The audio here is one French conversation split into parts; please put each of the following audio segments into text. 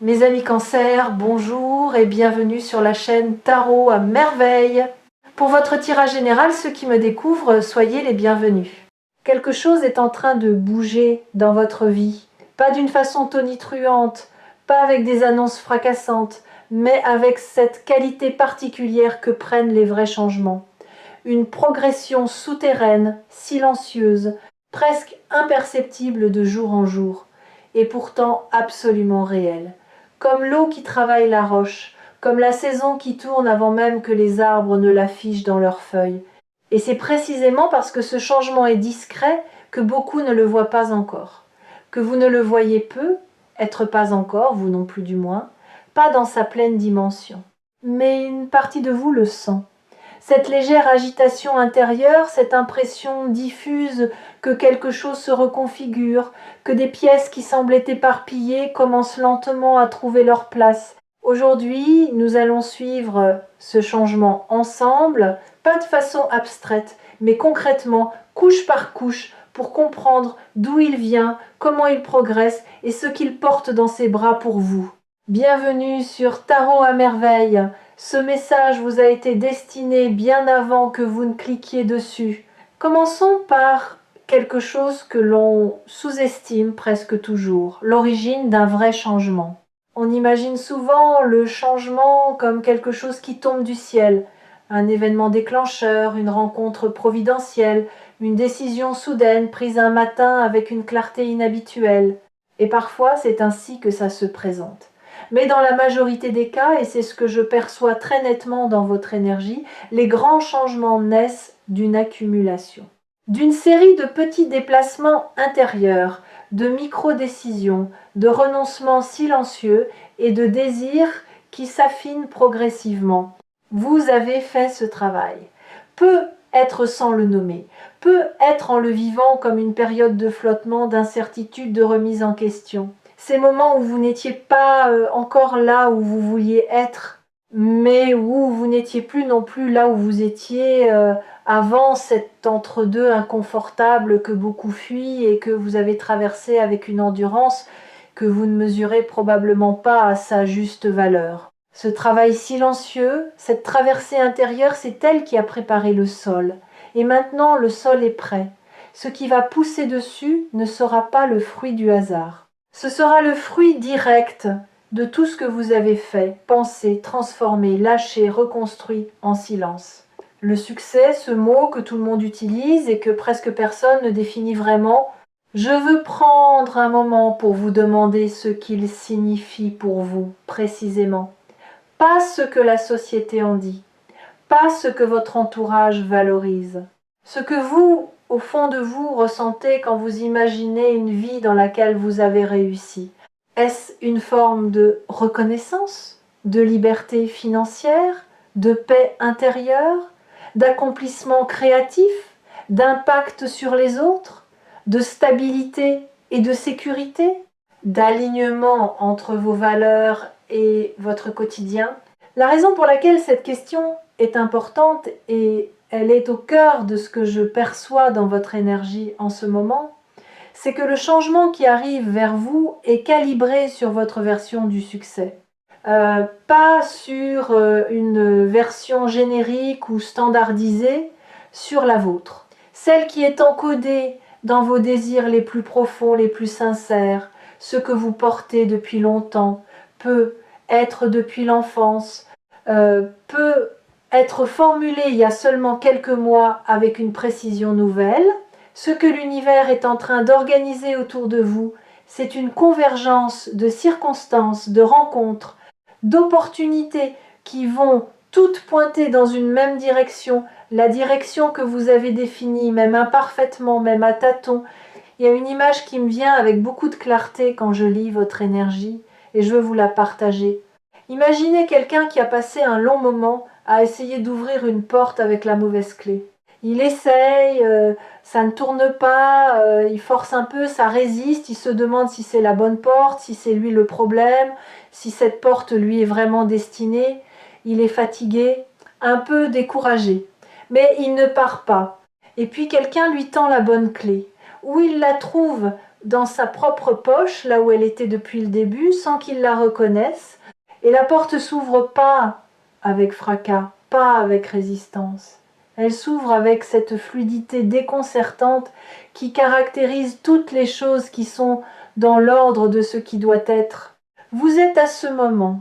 Mes amis Cancer, bonjour et bienvenue sur la chaîne Tarot à merveille. Pour votre tirage général, ceux qui me découvrent, soyez les bienvenus. Quelque chose est en train de bouger dans votre vie. Pas d'une façon tonitruante, pas avec des annonces fracassantes, mais avec cette qualité particulière que prennent les vrais changements. Une progression souterraine, silencieuse, presque imperceptible de jour en jour, et pourtant absolument réelle. Comme l'eau qui travaille la roche, comme la saison qui tourne avant même que les arbres ne l'affichent dans leurs feuilles. Et c'est précisément parce que ce changement est discret que beaucoup ne le voient pas encore. Que vous ne le voyez peu, être pas encore, vous non plus du moins, pas dans sa pleine dimension. Mais une partie de vous le sent. Cette légère agitation intérieure, cette impression diffuse que quelque chose se reconfigure, que des pièces qui semblaient éparpillées commencent lentement à trouver leur place. Aujourd'hui, nous allons suivre ce changement ensemble, pas de façon abstraite, mais concrètement, couche par couche, pour comprendre d'où il vient, comment il progresse et ce qu'il porte dans ses bras pour vous. Bienvenue sur Tarot à merveille. Ce message vous a été destiné bien avant que vous ne cliquiez dessus. Commençons par quelque chose que l'on sous-estime presque toujours, l'origine d'un vrai changement. On imagine souvent le changement comme quelque chose qui tombe du ciel, un événement déclencheur, une rencontre providentielle, une décision soudaine prise un matin avec une clarté inhabituelle. Et parfois, c'est ainsi que ça se présente. Mais dans la majorité des cas, et c'est ce que je perçois très nettement dans votre énergie, les grands changements naissent d'une accumulation. D'une série de petits déplacements intérieurs, de micro-décisions, de renoncements silencieux et de désirs qui s'affinent progressivement. Vous avez fait ce travail. Peut être sans le nommer, peut être en le vivant comme une période de flottement, d'incertitude, de remise en question. Ces moments où vous n'étiez pas encore là où vous vouliez être, mais où vous n'étiez plus non plus là où vous étiez avant cet entre-deux inconfortable que beaucoup fuient et que vous avez traversé avec une endurance que vous ne mesurez probablement pas à sa juste valeur. Ce travail silencieux, cette traversée intérieure, c'est elle qui a préparé le sol. Et maintenant, le sol est prêt. Ce qui va pousser dessus ne sera pas le fruit du hasard. Ce sera le fruit direct de tout ce que vous avez fait, pensé, transformé, lâché, reconstruit en silence. Le succès, ce mot que tout le monde utilise et que presque personne ne définit vraiment, je veux prendre un moment pour vous demander ce qu'il signifie pour vous, précisément. Pas ce que la société en dit, pas ce que votre entourage valorise. Ce que vous, au fond de vous, ressentez quand vous imaginez une vie dans laquelle vous avez réussi. Est-ce une forme de reconnaissance, de liberté financière, de paix intérieure, d'accomplissement créatif, d'impact sur les autres, de stabilité et de sécurité, d'alignement entre vos valeurs et votre quotidien? La raison pour laquelle cette question est importante et elle est au cœur de ce que je perçois dans votre énergie en ce moment, c'est que le changement qui arrive vers vous est calibré sur votre version du succès. Pas sur une version générique ou standardisée, sur la vôtre. Celle qui est encodée dans vos désirs les plus profonds, les plus sincères, ce que vous portez depuis longtemps, peut être depuis l'enfance, peut être formulé il y a seulement quelques mois avec une précision nouvelle. Ce que l'univers est en train d'organiser autour de vous, c'est une convergence de circonstances, de rencontres, d'opportunités qui vont toutes pointer dans une même direction, la direction que vous avez définie, même imparfaitement, même à tâtons. Il y a une image qui me vient avec beaucoup de clarté quand je lis votre énergie et je veux vous la partager. Imaginez quelqu'un qui a passé un long moment à essayer d'ouvrir une porte avec la mauvaise clé. Il essaye, ça ne tourne pas, il force un peu, ça résiste, il se demande si c'est la bonne porte, si c'est lui le problème, si cette porte lui est vraiment destinée. Il est fatigué, un peu découragé, mais il ne part pas. Et puis quelqu'un lui tend la bonne clé. Où il la trouve, dans sa propre poche, là où elle était depuis le début, sans qu'il la reconnaisse. Et la porte s'ouvre pas avec fracas, pas avec résistance. Elle s'ouvre avec cette fluidité déconcertante qui caractérise toutes les choses qui sont dans l'ordre de ce qui doit être. Vous êtes à ce moment.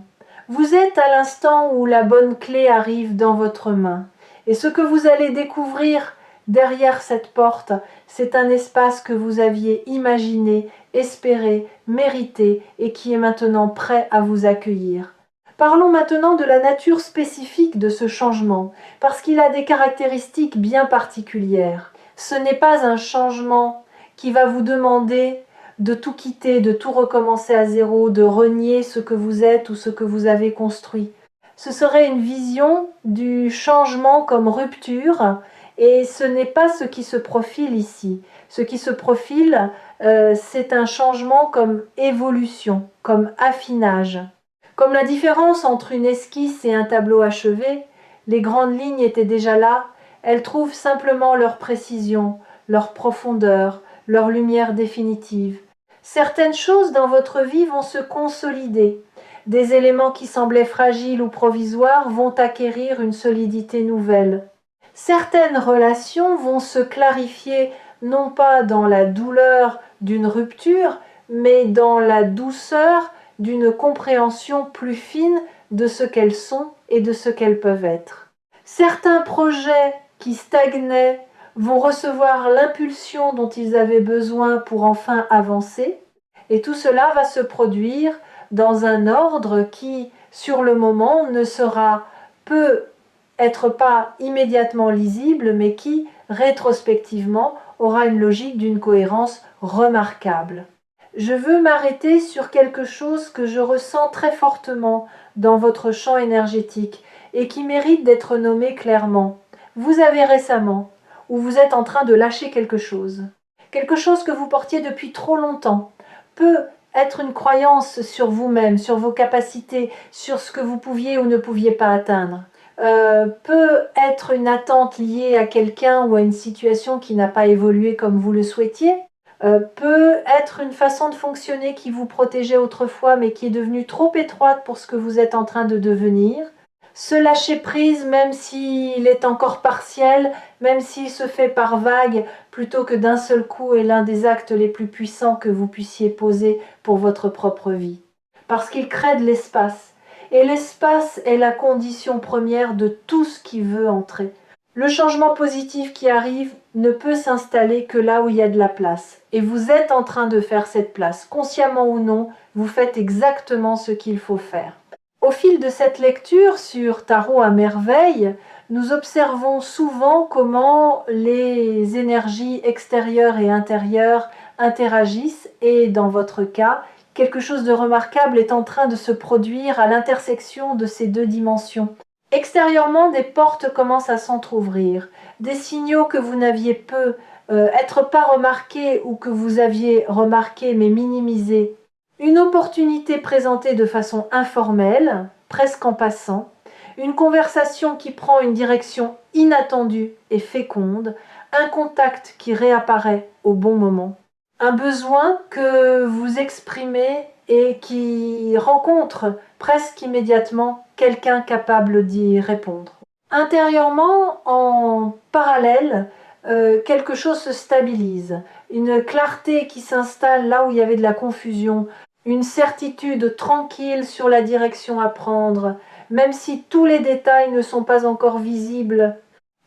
Vous êtes à l'instant où la bonne clé arrive dans votre main. Et ce que vous allez découvrir derrière cette porte, c'est un espace que vous aviez imaginé, espéré, mérité et qui est maintenant prêt à vous accueillir. Parlons maintenant de la nature spécifique de ce changement, parce qu'il a des caractéristiques bien particulières. Ce n'est pas un changement qui va vous demander de tout quitter, de tout recommencer à zéro, de renier ce que vous êtes ou ce que vous avez construit. Ce serait une vision du changement comme rupture, et ce n'est pas ce qui se profile ici. Ce qui se profile, c'est un changement comme évolution, comme affinage. Comme la différence entre une esquisse et un tableau achevé, les grandes lignes étaient déjà là, elles trouvent simplement leur précision, leur profondeur, leur lumière définitive. Certaines choses dans votre vie vont se consolider. Des éléments qui semblaient fragiles ou provisoires vont acquérir une solidité nouvelle. Certaines relations vont se clarifier non pas dans la douleur d'une rupture, mais dans la douceur d'une compréhension plus fine de ce qu'elles sont et de ce qu'elles peuvent être. Certains projets qui stagnaient vont recevoir l'impulsion dont ils avaient besoin pour enfin avancer, et tout cela va se produire dans un ordre qui, sur le moment, ne sera peut être pas immédiatement lisible, mais qui, rétrospectivement, aura une logique d'une cohérence remarquable. Je veux m'arrêter sur quelque chose que je ressens très fortement dans votre champ énergétique et qui mérite d'être nommé clairement. Vous avez récemment, ou vous êtes en train de lâcher quelque chose que vous portiez depuis trop longtemps, peut être une croyance sur vous-même, sur vos capacités, sur ce que vous pouviez ou ne pouviez pas atteindre. Peut être une attente liée à quelqu'un ou à une situation qui n'a pas évolué comme vous le souhaitiez, peut être une façon de fonctionner qui vous protégeait autrefois mais qui est devenue trop étroite pour ce que vous êtes en train de devenir. Se lâcher prise même s'il est encore partiel, même s'il se fait par vagues plutôt que d'un seul coup est l'un des actes les plus puissants que vous puissiez poser pour votre propre vie. Parce qu'il crée de l'espace. Et l'espace est la condition première de tout ce qui veut entrer. Le changement positif qui arrive ne peut s'installer que là où il y a de la place. Et vous êtes en train de faire cette place. Consciemment ou non, vous faites exactement ce qu'il faut faire. Au fil de cette lecture sur Tarot à merveille, nous observons souvent comment les énergies extérieures et intérieures interagissent et, dans votre cas, quelque chose de remarquable est en train de se produire à l'intersection de ces deux dimensions. Extérieurement, des portes commencent à s'entr'ouvrir, des signaux que vous n'aviez peu, être pas remarqués ou que vous aviez remarqués mais minimisés. Une opportunité présentée de façon informelle, presque en passant, une conversation qui prend une direction inattendue et féconde, un contact qui réapparaît au bon moment, un besoin que vous exprimez et qui rencontre presque immédiatement quelqu'un capable d'y répondre. Intérieurement, en parallèle, quelque chose se stabilise, une clarté qui s'installe là où il y avait de la confusion, une certitude tranquille sur la direction à prendre, même si tous les détails ne sont pas encore visibles.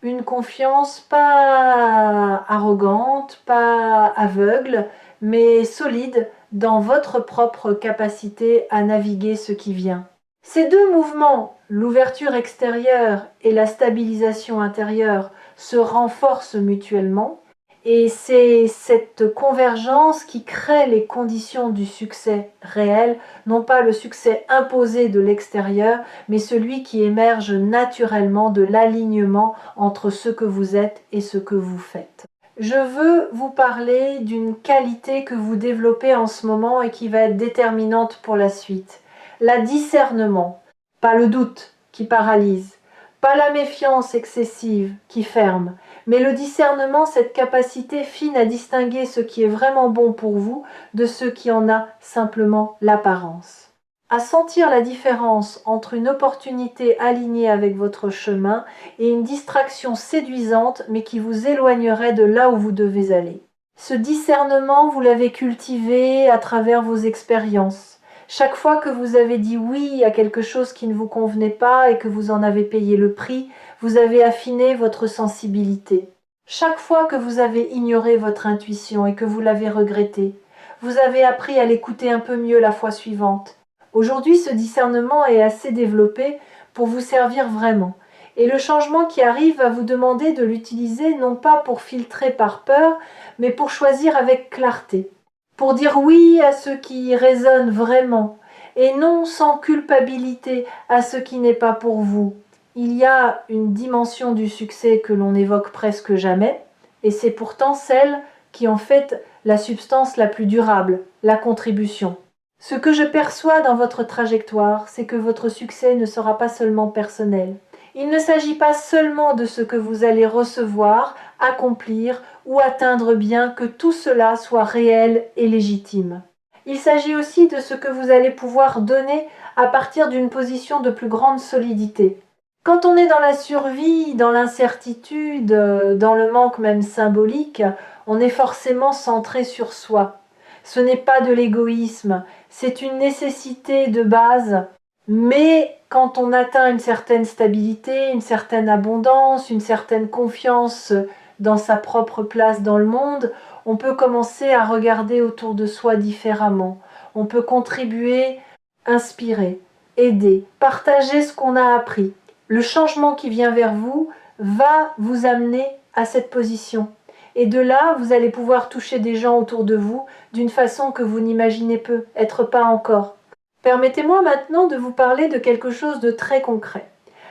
Une confiance pas arrogante, pas aveugle, mais solide dans votre propre capacité à naviguer ce qui vient. Ces deux mouvements, l'ouverture extérieure et la stabilisation intérieure, se renforcent mutuellement. Et c'est cette convergence qui crée les conditions du succès réel, non pas le succès imposé de l'extérieur, mais celui qui émerge naturellement de l'alignement entre ce que vous êtes et ce que vous faites. Je veux vous parler d'une qualité que vous développez en ce moment et qui va être déterminante pour la suite. La discernement, pas le doute qui paralyse, pas la méfiance excessive qui ferme, Mais le discernement, cette capacité fine à distinguer ce qui est vraiment bon pour vous de ce qui en a simplement l'apparence. À sentir la différence entre une opportunité alignée avec votre chemin et une distraction séduisante mais qui vous éloignerait de là où vous devez aller. Ce discernement, vous l'avez cultivé à travers vos expériences. Chaque fois que vous avez dit oui à quelque chose qui ne vous convenait pas et que vous en avez payé le prix, vous avez affiné votre sensibilité. Chaque fois que vous avez ignoré votre intuition et que vous l'avez regretté, vous avez appris à l'écouter un peu mieux la fois suivante. Aujourd'hui, ce discernement est assez développé pour vous servir vraiment. Et le changement qui arrive va vous demander de l'utiliser non pas pour filtrer par peur, mais pour choisir avec clarté. Pour dire oui à ce qui résonne vraiment, et non sans culpabilité à ce qui n'est pas pour vous. Il y a une dimension du succès que l'on n'évoque presque jamais, et c'est pourtant celle qui en fait la substance la plus durable, la contribution. Ce que je perçois dans votre trajectoire, c'est que votre succès ne sera pas seulement personnel. Il ne s'agit pas seulement de ce que vous allez recevoir, accomplir ou atteindre bien que tout cela soit réel et légitime. Il s'agit aussi de ce que vous allez pouvoir donner à partir d'une position de plus grande solidité. Quand on est dans la survie, dans l'incertitude, dans le manque même symbolique, on est forcément centré sur soi. Ce n'est pas de l'égoïsme, c'est une nécessité de base. Mais quand on atteint une certaine stabilité, une certaine abondance, une certaine confiance dans sa propre place dans le monde, on peut commencer à regarder autour de soi différemment. On peut contribuer, inspirer, aider, partager ce qu'on a appris. Le changement qui vient vers vous va vous amener à cette position. Et de là, vous allez pouvoir toucher des gens autour de vous d'une façon que vous n'imaginez peut-être pas encore. Permettez-moi maintenant de vous parler de quelque chose de très concret.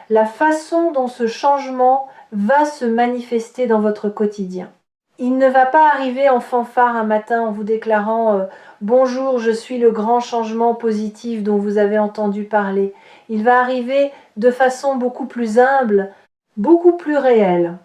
La façon dont ce changement va se manifester dans votre quotidien. Il ne va pas arriver en fanfare un matin en vous déclarant bonjour, je suis le grand changement positif dont vous avez entendu parler. Il va arriver de façon beaucoup plus humble, beaucoup plus réelle,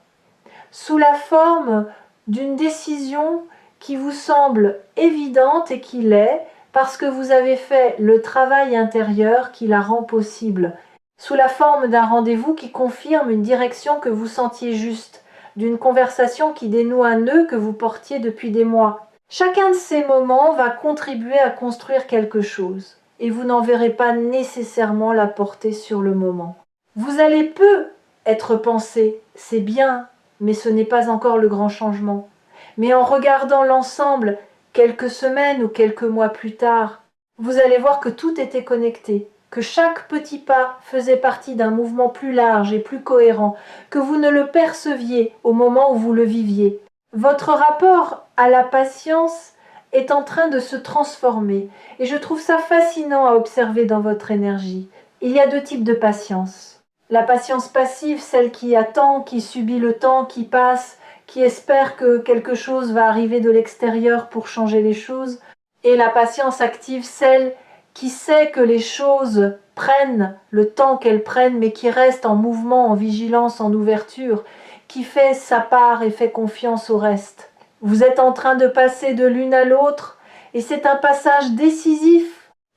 sous la forme d'une décision qui vous semble évidente et qui l'est, parce que vous avez fait le travail intérieur qui la rend possible, sous la forme d'un rendez-vous qui confirme une direction que vous sentiez juste, d'une conversation qui dénoue un nœud que vous portiez depuis des mois. Chacun de ces moments va contribuer à construire quelque chose, et vous n'en verrez pas nécessairement la portée sur le moment. Vous allez peu être pensé, c'est bien, mais ce n'est pas encore le grand changement. Mais en regardant l'ensemble, quelques semaines ou quelques mois plus tard, vous allez voir que tout était connecté, que chaque petit pas faisait partie d'un mouvement plus large et plus cohérent, que vous ne le perceviez au moment où vous le viviez. Votre rapport à la patience est en train de se transformer, et je trouve ça fascinant à observer dans votre énergie. Il y a deux types de patience. La patience passive, celle qui attend, qui subit le temps, qui passe, qui espère que quelque chose va arriver de l'extérieur pour changer les choses, et la patience active, celle qui sait que les choses prennent le temps qu'elles prennent, mais qui reste en mouvement, en vigilance, en ouverture, qui fait sa part et fait confiance au reste. Vous êtes en train de passer de l'une à l'autre, et c'est un passage décisif.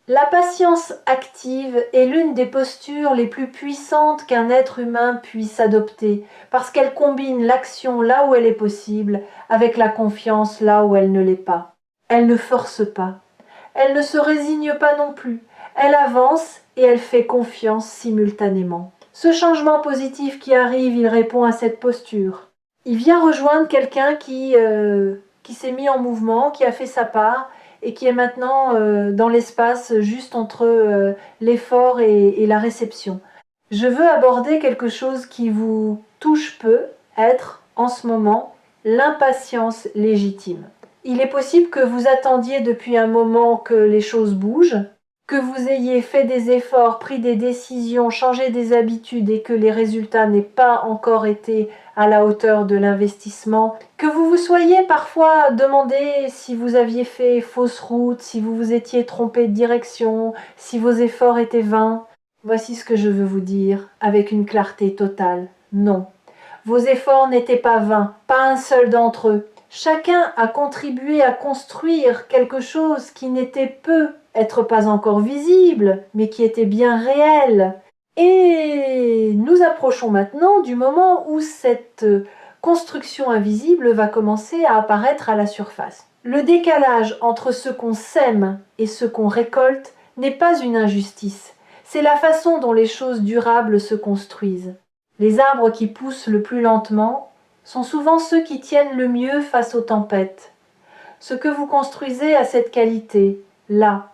La patience active est l'une des postures les plus puissantes qu'un être humain puisse adopter, parce qu'elle combine l'action là où elle est possible, avec la confiance là où elle ne l'est pas. Elle ne force pas. Elle ne se résigne pas non plus. Elle avance et elle fait confiance simultanément. Ce changement positif qui arrive, il répond à cette posture. Il vient rejoindre quelqu'un qui s'est mis en mouvement, qui a fait sa part, et qui est maintenant dans l'espace juste entre l'effort et la réception. Je veux aborder quelque chose qui vous touche peu, être en ce moment l'impatience légitime. Il est possible que vous attendiez depuis un moment que les choses bougent, que vous ayez fait des efforts, pris des décisions, changé des habitudes et que les résultats n'aient pas encore été à la hauteur de l'investissement, que vous vous soyez parfois demandé si vous aviez fait fausse route, si vous vous étiez trompé de direction, si vos efforts étaient vains. Voici ce que je veux vous dire avec une clarté totale. Non. Vos efforts n'étaient pas vains, pas un seul d'entre eux. Chacun a contribué à construire quelque chose qui n'était peut-être pas encore visible, mais qui était bien réel. Et nous approchons maintenant du moment où cette construction invisible va commencer à apparaître à la surface. Le décalage entre ce qu'on sème et ce qu'on récolte n'est pas une injustice, c'est la façon dont les choses durables se construisent. Les arbres qui poussent le plus lentement sont souvent ceux qui tiennent le mieux face aux tempêtes. Ce que vous construisez a cette qualité, là,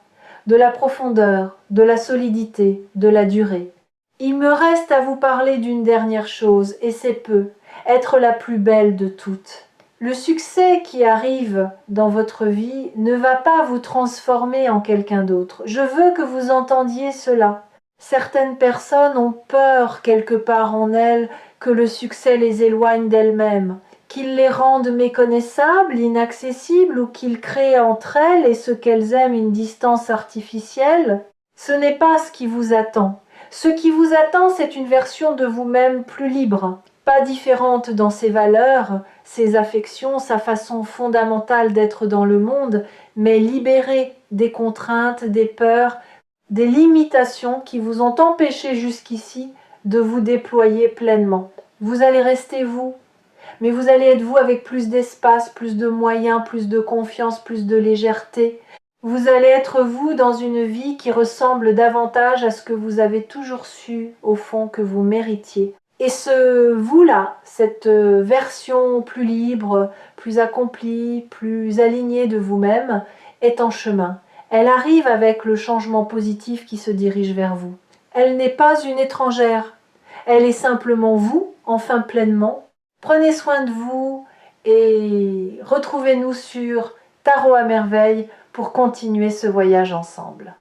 de la profondeur, de la solidité, de la durée. Il me reste à vous parler d'une dernière chose, et c'est peu, être la plus belle de toutes. Le succès qui arrive dans votre vie ne va pas vous transformer en quelqu'un d'autre. Je veux que vous entendiez cela. Certaines personnes ont peur quelque part en elles que le succès les éloigne d'elles-mêmes, qu'il les rende méconnaissables, inaccessibles ou qu'il crée entre elles et ce qu'elles aiment une distance artificielle. Ce n'est pas ce qui vous attend. Ce qui vous attend, c'est une version de vous-même plus libre, pas différente dans ses valeurs, ses affections, sa façon fondamentale d'être dans le monde, mais libérée des contraintes, des peurs, des limitations qui vous ont empêché jusqu'ici de vous déployer pleinement. Vous allez rester vous, mais vous allez être vous avec plus d'espace, plus de moyens, plus de confiance, plus de légèreté. Vous allez être vous dans une vie qui ressemble davantage à ce que vous avez toujours su, au fond, que vous méritiez. Et ce vous-là, cette version plus libre, plus accomplie, plus alignée de vous-même, est en chemin. Elle arrive avec le changement positif qui se dirige vers vous. Elle n'est pas une étrangère. Elle est simplement vous, enfin pleinement. Prenez soin de vous et retrouvez-nous sur Tarot à merveille pour continuer ce voyage ensemble.